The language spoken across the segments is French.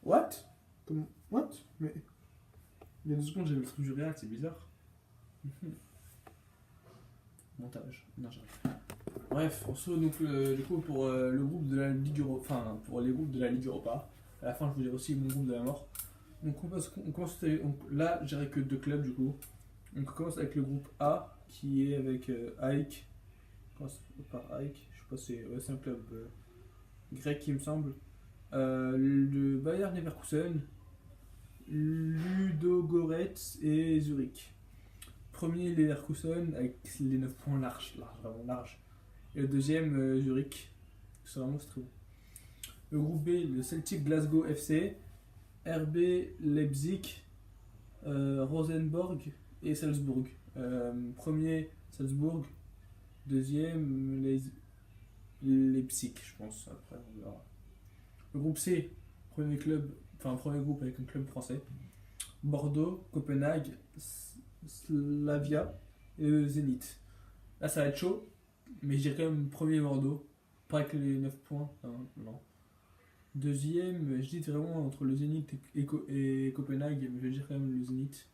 What? Comment? What? Mais il y a 2 secondes, j'avais le truc du Real, c'est bizarre. Montage. Non, j'arrive. Bref, on se retrouve donc du coup pour le groupe de la Ligue Europa, enfin pour les groupes de la Ligue Europa. À la fin, je vous dirai aussi mon groupe de la mort. Donc on commence donc, là, j'aurai que 2 clubs du coup. Donc on commence avec le groupe A qui est avec AEK. On commence par AEK, je sais pas, c'est un club grec il me semble. Le Bayer Leverkusen, Ludogorets et Zurich. Premier Leverkusen avec les 9 points larges, vraiment large. Et le deuxième Zurich. C'est vraiment très bon. Le groupe B, le Celtic Glasgow FC, RB Leipzig, Rosenborg et Salzbourg. Premier Salzbourg, deuxième Leipzig, je pense. Après, on verra. Le groupe C, premier groupe avec un club français. Bordeaux, Copenhague, Slavia et Zénith. Là, ça va être chaud, mais je dirais quand même premier Bordeaux. Pas avec les 9 points, non. Deuxième, je dis vraiment entre le Zénith et Copenhague, mais je vais dire quand même le Zénith,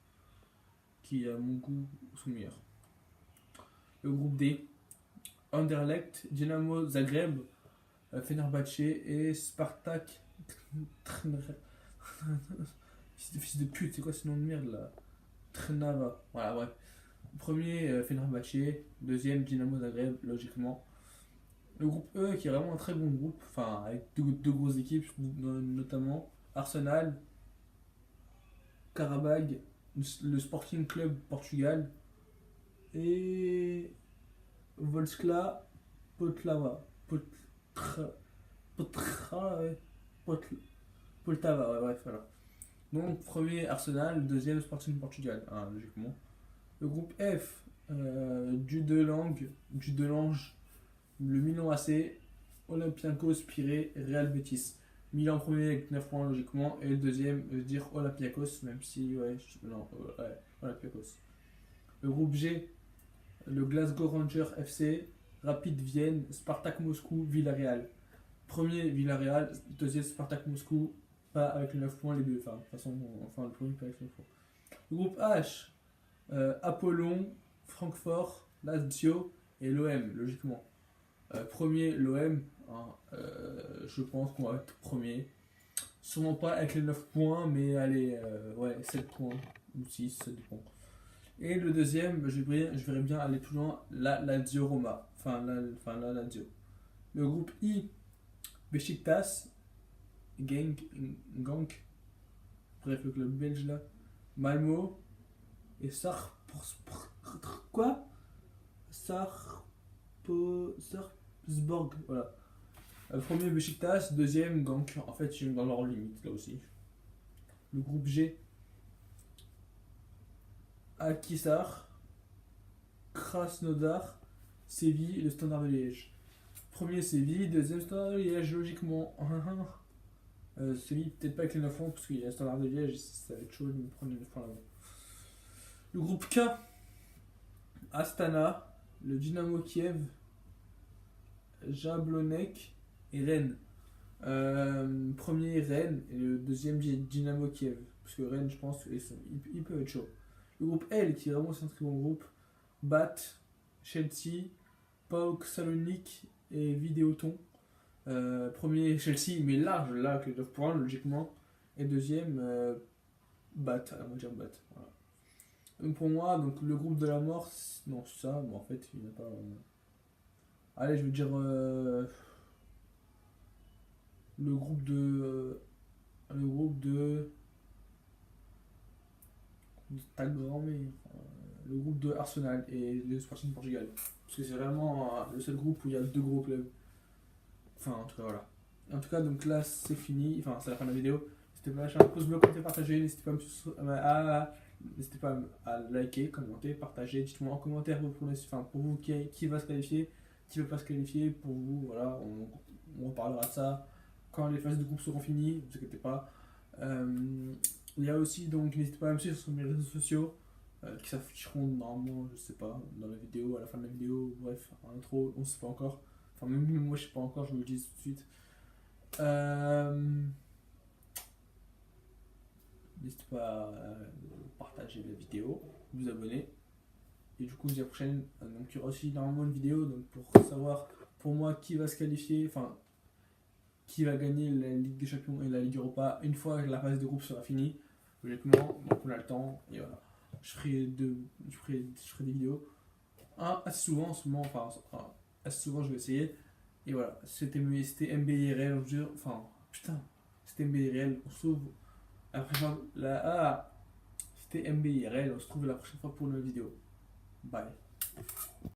qui à mon goût sont meilleurs. Le groupe D, Anderlecht, Dynamo Zagreb, Fenerbahçe et Spartak. Fils de pute, c'est quoi ce nom de merde là? Trnava. Voilà, bref. Premier, Fenerbahçe. Deuxième, Dynamo Zagreb, logiquement. Le groupe E, qui est vraiment un très bon groupe, enfin, avec 2 grosses équipes, notamment Arsenal, Karabag, le Sporting Club Portugal et Volskla Potlava. Ouais. Poltava, ouais, bref, voilà. Donc, premier Arsenal, deuxième Sporting Portugal, logiquement. Le groupe F, Dudelange, le Milan AC, Olympiakos, Pirée, Real Betis. Milan premier avec 9 points logiquement, et le deuxième, je veux dire Olympiakos, même si, Olympiakos. Le groupe G, le Glasgow Rangers FC, Rapid Vienne, Spartak Moscou, Villarreal. Premier Villarreal, deuxième Spartak Moscou, pas avec les 9 points les deux, enfin, de toute façon, le premier pas avec les 9 points. Le groupe H, Apollon, Francfort, Lazio et l'OM, logiquement. Premier, l'OM, je pense qu'on va être premier. Sûrement pas avec les 9 points, mais allez, 7 points ou 6, ça dépend. Et le deuxième, je verrais bien aller plus loin, la Lazio Roma. La Lazio. Le groupe I, Besiktas, Genk, bref, le club belge là, Malmo et quoi Sarpsborg, voilà. Premier Besiktas, deuxième Genk. En fait, ils sont dans leur limite là aussi. Le groupe G, Akhisar, Krasnodar, Séville et le Standard de Liège. Premier Séville, deuxième Standard de Liège, logiquement. Séville, peut-être pas avec les 9 points, parce qu'il y a le Standard de Liège, ça va être chaud de me prendre les 9 points là-bas. Le groupe K, Astana, le Dynamo Kiev, Jablonec et Rennes. Premier Rennes et le deuxième Dynamo Kiev. Parce que Rennes, je pense qu'ils peuvent être chauds. Le groupe L, qui est vraiment un très bon groupe, Bat, Chelsea, PAOK Salonique et Vidéoton. Premier Chelsea, mais large, là, avec les 9 points, logiquement. Et deuxième, Bat, on va dire Bat. Voilà. Donc pour moi, donc le groupe de la mort, non, c'est ça, mais en fait, il n'y en a pas. Allez, je veux dire. Le groupe de ta grand-mère, le groupe de Arsenal et le Sporting Portugal, parce que c'est vraiment le seul groupe où il y a 2 gros clubs, enfin en tout cas voilà. En tout cas donc là c'est fini, enfin c'est la fin de la vidéo. N'hésitez pas à lâcher un pouce bleu, commenter, partager, n'hésitez pas à liker, commenter, partager, dites-moi en commentaire pour vous qui va se qualifier, qui ne veut pas se qualifier, pour vous, voilà, on reparlera de ça quand les phases de groupe seront finies, ne vous inquiétez pas. Il y a aussi, donc n'hésitez pas à me suivre sur mes réseaux sociaux qui s'afficheront normalement, je sais pas, dans la vidéo, à la fin de la vidéo, bref, en intro, on sait pas encore. Enfin, même moi je sais pas encore, je vous le dis tout de suite. N'hésitez pas à partager la vidéo, vous abonner. Et du coup, je vous dis à la prochaine. Donc, il y aura aussi normalement une vidéo donc, pour savoir pour moi qui va se qualifier, enfin, qui va gagner la Ligue des Champions et la Ligue Europa une fois que la phase de groupe sera finie. Logiquement, donc on a le temps. Et voilà. Je ferai des vidéos assez souvent en ce moment, assez souvent je vais essayer. Et voilà, c'était MBIRL, enfin, putain, c'était MBIRL, on se trouve après c'était MBIRL, on se trouve la prochaine fois pour une nouvelle vidéo. Bye.